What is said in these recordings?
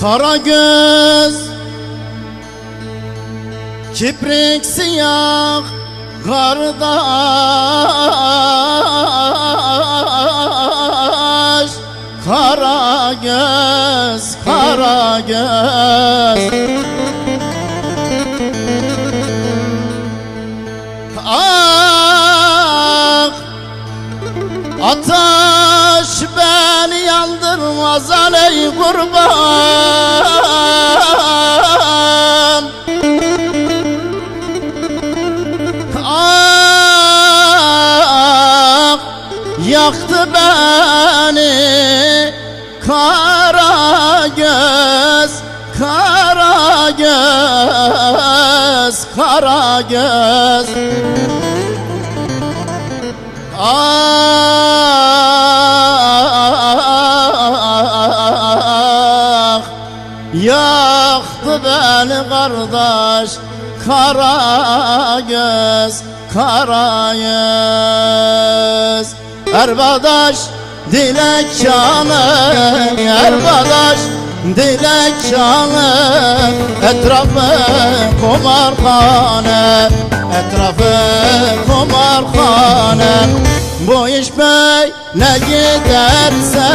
Kara göz, kiprik siyah kardeş. Kara göz, kara göz. Ah, ateş beni yandırmaz aley kurban. Ah, yaktı beni kara göz, kara göz, kara göz. Ah, yaktı beni kardeş, kara göz, kara göz. Erbadaş dilek canı, erbadaş dilek canı, etrafı kumarhane, etrafı kumarhane. Bu iş böyle giderse,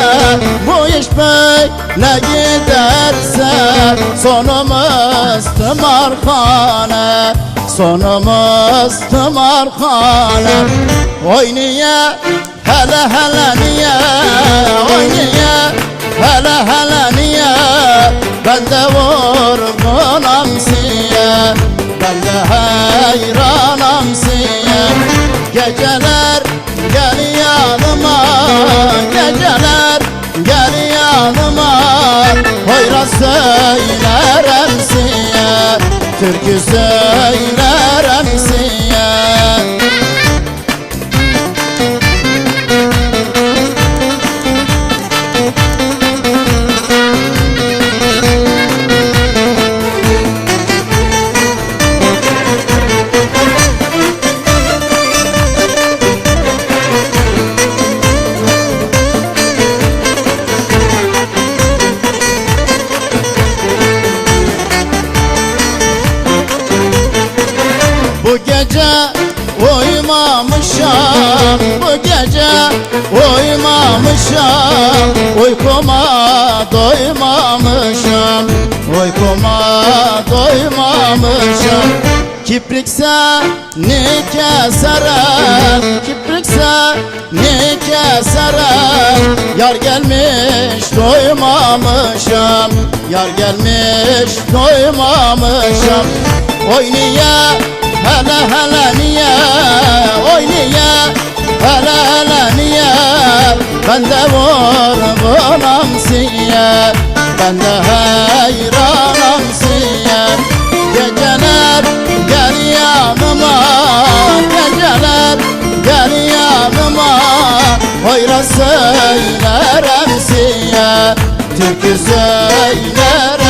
bu iş böyle giderse, sonumuz tımarhane, sonumuz tımarhane. Oy niye, hele hele niye, oy niye, hele hele niye, ben de vurgunam siye, ben de hayranam siye. Geceler gel yanıma, geceler gel yanıma, hoyra söylerem siye, türkü söylerem siye. Bu gece uyumamışam, bu gece uyumamışam, uykuma doymamışam, uykuma doymamışam. Kiprik seni keserem, kiprik seni keserem, yar gelmiş doymamışam, yar gelmiş doymamışam. Oy niye, hele hele niye, oy niye, hele hele niye, ben de vurgunam siye, ben de hayranam siye. Geceler gel yanıma, geceler gel yanıma, hoyra söylerem siye, türkü söylerem